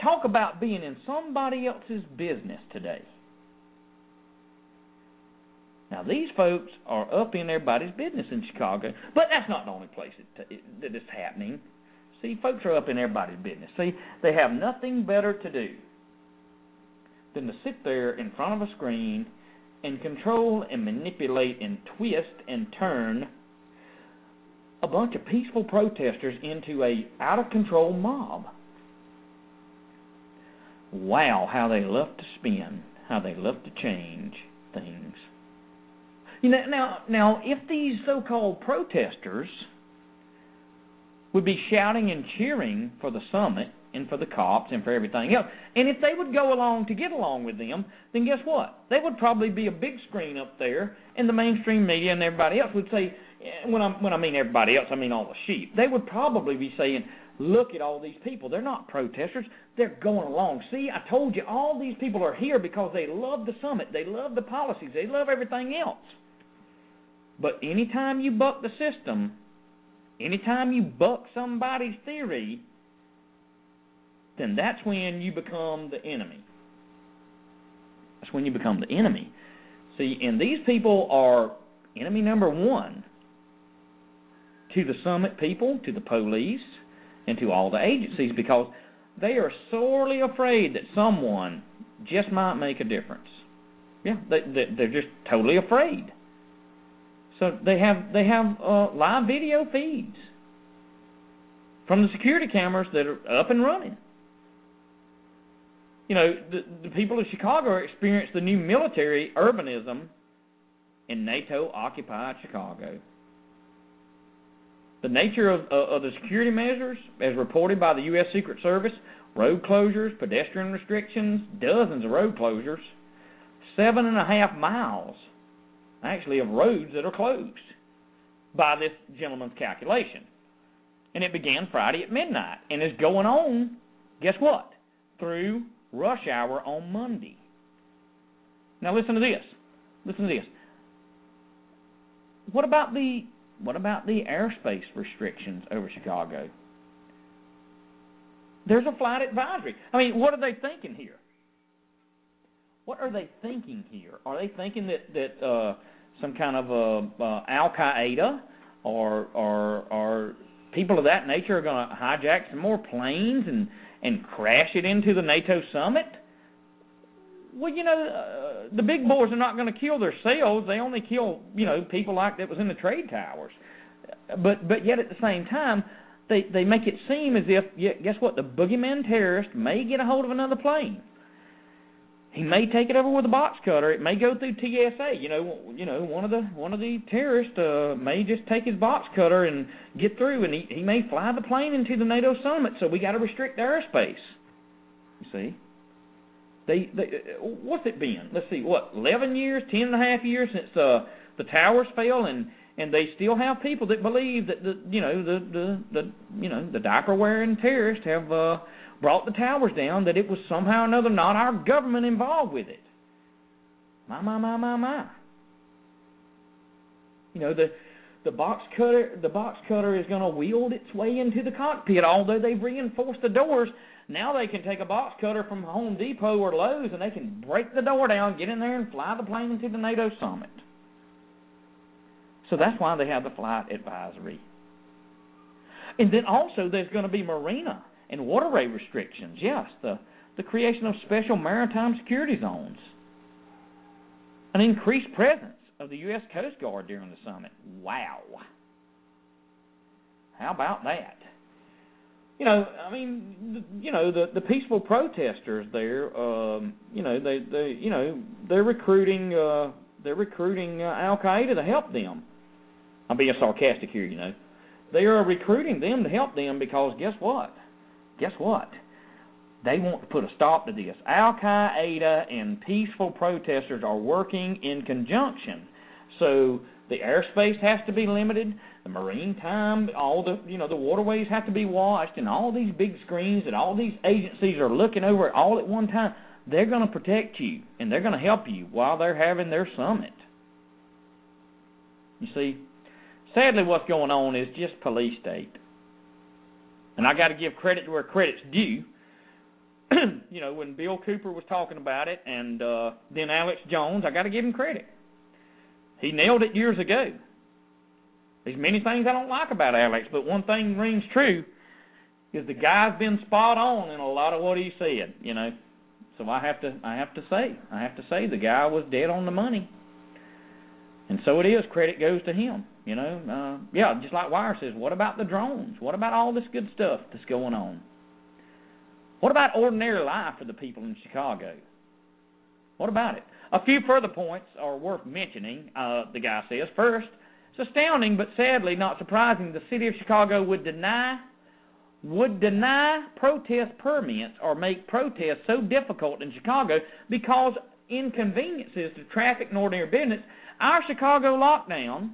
talk about being in somebody else's business today. Now, these folks are up in everybody's business in Chicago, but that's not the only place that it's happening. See, folks are up in everybody's business. See, they have nothing better to do than to sit there in front of a screen and control and manipulate and twist and turn a bunch of peaceful protesters into a out-of-control mob. Wow, how they love to spin, how they love to change things. You know, now, if these so-called protesters would be shouting and cheering for the summit and for the cops and for everything else, and if they would go along to get along with them, then guess what? They would probably be a big screen up there, and the mainstream media and everybody else would say, when I mean everybody else, I mean all the sheep. They would probably be saying, look at all these people. They're not protesters. They're going along. See, I told you, all these people are here because they love the summit. They love the policies. They love everything else. But anytime you buck the system, anytime you buck somebody's theory, then that's when you become the enemy. That's when you become the enemy. See, and these people are enemy number one to the summit people, to the police, and to all the agencies, because they are sorely afraid that someone just might make a difference. Yeah, they're just totally afraid. So they have live video feeds from the security cameras that are up and running. You know, the people of Chicago experience the new military urbanism in NATO-occupied Chicago. The nature of the security measures, as reported by the U.S. Secret Service, road closures, pedestrian restrictions, dozens of road closures, 7.5 miles, actually, of roads that are closed by this gentleman's calculation. And it began Friday at midnight and is going on, guess what, through rush hour on Monday. Now listen to this. Listen to this. What about the airspace restrictions over Chicago? There's a flight advisory. I mean, what are they thinking here? What are they thinking here? Are they thinking that some kind of Al-Qaeda or people of that nature are going to hijack some more planes and crash it into the NATO summit? Well, you know, the big boys are not going to kill themselves. They only kill, you know, people like that was in the trade towers. But yet at the same time, they make it seem as if, guess what, the boogeyman terrorist may get a hold of another plane. He may take it over with a box cutter. It may go through TSA. You know, one of the terrorists may just take his box cutter and get through, and he may fly the plane into the NATO summit. So we got to restrict airspace. You see, what's it been? Let's see, what, 11 years, 10.5 years since the towers fell, and they still have people that believe that the diaper wearing terrorists have brought the towers down, that it was somehow or another not our government involved with it. My. You know, the box cutter is going to wield its way into the cockpit. Although they've reinforced the doors, now they can take a box cutter from Home Depot or Lowe's and they can break the door down, get in there and fly the plane into the NATO summit. So that's why they have the flight advisory. And then also there's going to be marina and waterway restrictions. Yes, the creation of special maritime security zones. An increased presence of the U.S. Coast Guard during the summit. Wow. How about that? You know, I mean, you know, the peaceful protesters there, you know, they're recruiting Al-Qaeda to help them. I'm being sarcastic here, you know. They are recruiting them to help them because guess what? Guess what? They want to put a stop to this. Al-Qaeda and peaceful protesters are working in conjunction. So the airspace has to be limited, the marine time, all the, you know, the waterways have to be watched, and all these big screens that all these agencies are looking over all at one time. They're going to protect you, and they're going to help you while they're having their summit. You see, sadly what's going on is just police state. And I got to give credit to where credit's due. you know, when Bill Cooper was talking about it, and then Alex Jones, I got to give him credit. He nailed it years ago. There's many things I don't like about Alex, but one thing rings true is the guy's been spot on in a lot of what he said, you know. So I have to say the guy was dead on the money. And so it is. Credit goes to him, you know. Yeah, just like Wirez says, what about the drones? What about all this good stuff that's going on? What about ordinary life for the people in Chicago? What about it? A few further points are worth mentioning, the guy says. First, it's astounding, but sadly not surprising, the city of Chicago would deny protest permits or make protests so difficult in Chicago because inconveniences to traffic and ordinary business. Our Chicago lockdown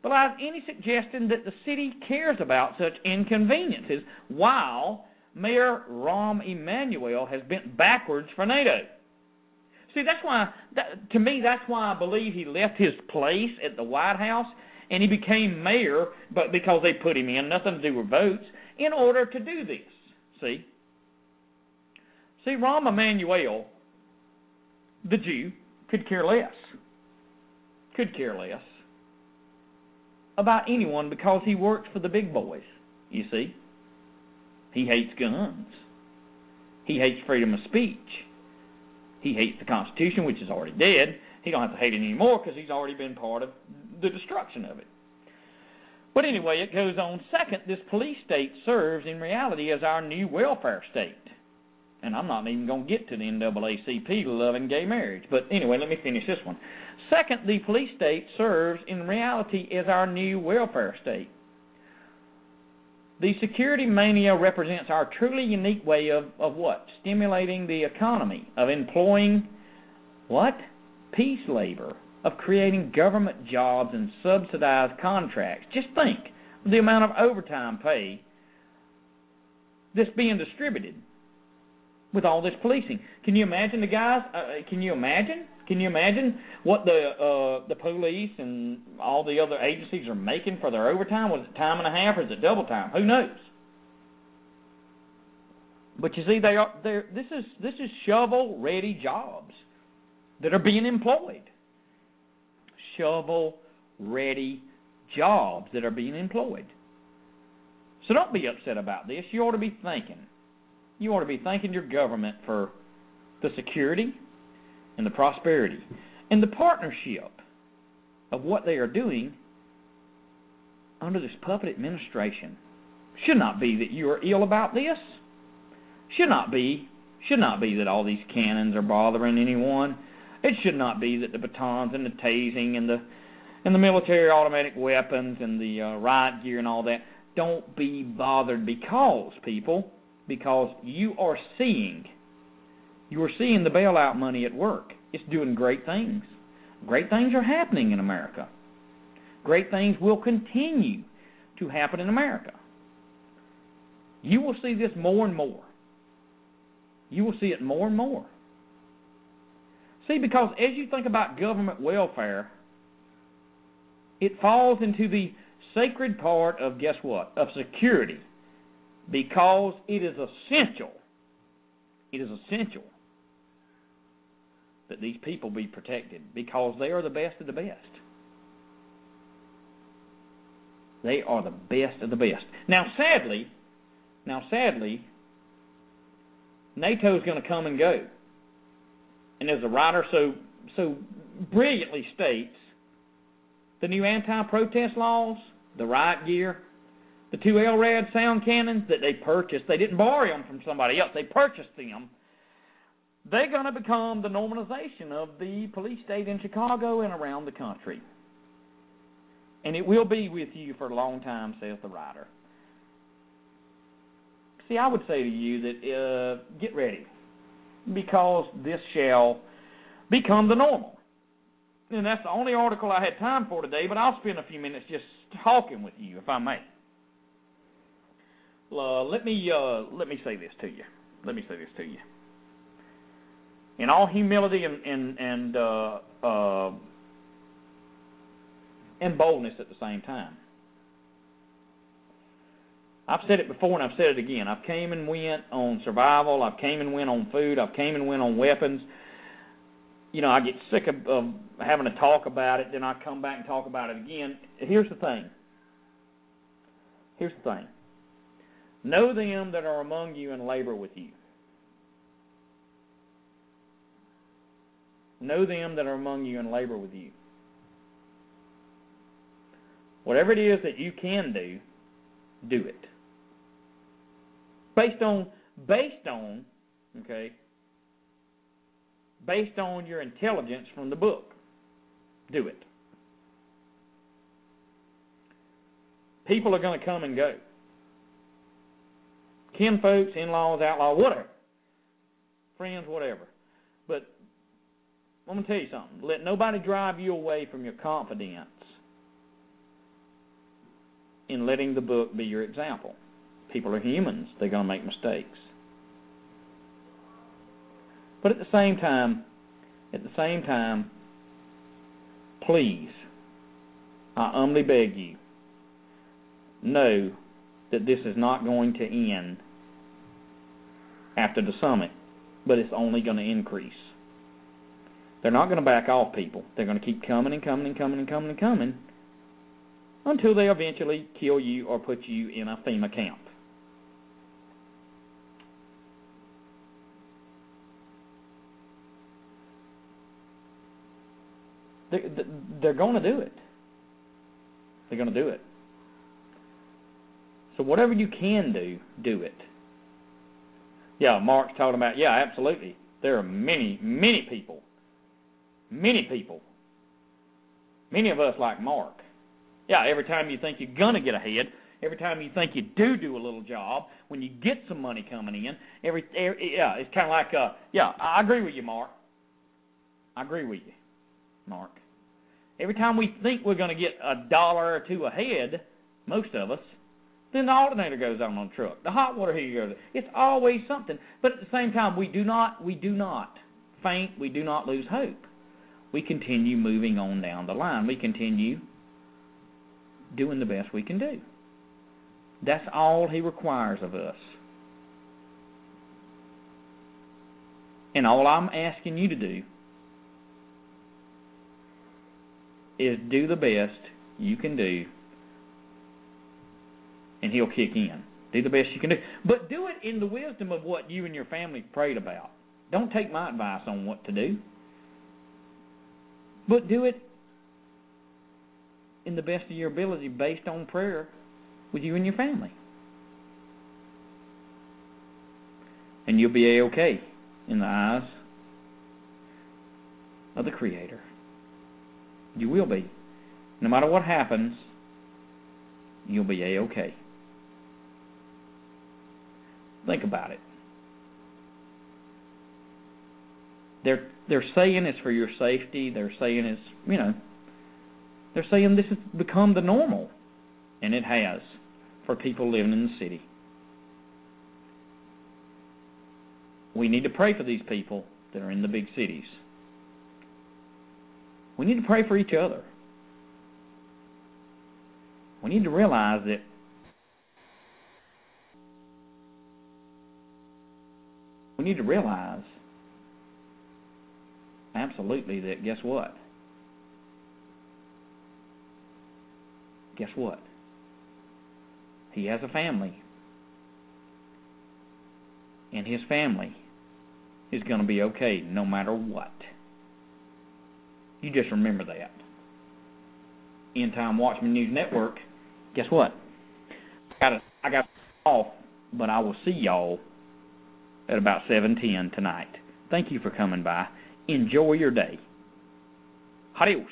belies any suggestion that the city cares about such inconveniences, while Mayor Rahm Emanuel has bent backwards for Nato. See, that's why, to me, that's why I believe he left his place at the White House and he became mayor, but because they put him in, nothing to do with votes, in order to do this. See, Rahm Emanuel, the Jew, could care less about anyone because he works for the big boys, you see. He hates guns. He hates freedom of speech. He hates the Constitution, which is already dead. He don't have to hate it anymore because he's already been part of the destruction of it. But anyway, it goes on. Second, this police state serves in reality as our new welfare state. And I'm not even going to get to the NAACP loving gay marriage. But anyway, let me finish this one. Second, the police state serves in reality as our new welfare state. The security mania represents our truly unique way of what? Stimulating the economy, of employing what? Peace labor, of creating government jobs and subsidized contracts. Just think of the amount of overtime pay that's being distributed with all this policing. Can you imagine the guys? Can you imagine what the police and all the other agencies are making for their overtime? Was it time and a half or is it double time? Who knows? But you see, this is shovel-ready jobs that are being employed. Shovel-ready jobs that are being employed. So don't be upset about this. You ought to be thanking. You ought to be thanking your government for the security and the prosperity and the partnership of what they are doing under this puppet administration. Should not be that you are ill about this. Should not be that all these cannons are bothering anyone. It should not be that the batons and the tasing and the military automatic weapons and the riot gear and all that. Don't be bothered because you are seeing the bailout money at work. It's doing great things. Great things are happening in America. Great things will continue to happen in America. You will see this more and more. You will see it more and more. See, because as you think about government welfare, it falls into the sacred part of, guess what? Of security. Because it is essential. It is essential that these people be protected because they are the best of the best. They are the best of the best. Now sadly, NATO's going to come and go. And as the writer so brilliantly states, the new anti-protest laws, the riot gear, the 2 LRAD sound cannons that they purchased, they didn't borrow them from somebody else, they purchased them. They're going to become the normalization of the police state in Chicago and around the country. And it will be with you for a long time, says the writer. See, I would say to you that get ready, because this shall become the normal. And that's the only article I had time for today, but I'll spend a few minutes just talking with you, if I may. Let me say this to you. In all humility and boldness at the same time. I've said it before and I've said it again. I've came and went on survival. I've came and went on food. I've came and went on weapons. You know, I get sick of having to talk about it. Then I come back and talk about it again. Here's the thing. Here's the thing. Know them that are among you and labor with you. Know them that are among you and labor with you. Whatever it is that you can do, do it. Based on your intelligence from the book, do it. People are going to come and go. Kinfolks, in-laws, outlaws, whatever. Friends, whatever. But I'm going to tell you something. Let nobody drive you away from your confidence in letting the book be your example. People are humans. They're going to make mistakes. But at the same time, please, I humbly beg you, know that this is not going to end after the summit, but it's only going to increase. They're not going to back off, people. They're going to keep coming and coming and coming and coming and coming until they eventually kill you or put you in a FEMA camp. They're going to do it. They're going to do it. So whatever you can do, do it. Yeah, Mark's talking about, yeah, absolutely. There are many people, many of us like Mark. Yeah, every time you think you're going to get ahead, every time you think you do a little job, when you get some money coming in, yeah, it's kind of like, yeah, I agree with you, Mark. I agree with you, Mark. Every time we think we're going to get $1 or $2 ahead, most of us, then the alternator goes on the truck. The hot water heater goes. It's always something. But at the same time, we do not faint. We do not lose hope. We continue moving on down the line. We continue doing the best we can do. That's all he requires of us. And all I'm asking you to do is do the best you can do, and he'll kick in. Do the best you can do. But do it in the wisdom of what you and your family prayed about. Don't take my advice on what to do. But do it in the best of your ability based on prayer with you and your family. And you'll be A-OK in the eyes of the Creator. You will be. No matter what happens, you'll be A-OK. Think about it. They're saying it's for your safety. They're saying it's, you know, they're saying this has become the normal. And it has for people living in the city. We need to pray for these people that are in the big cities. We need to pray for each other. We need to realize that absolutely that guess what? Guess what? He has a family. And his family is going to be okay no matter what. You just remember that. Endtime Watchman News Network, guess what? I got off, but I will see y'all at about 7:10 tonight. Thank you for coming by. Enjoy your day. Adios.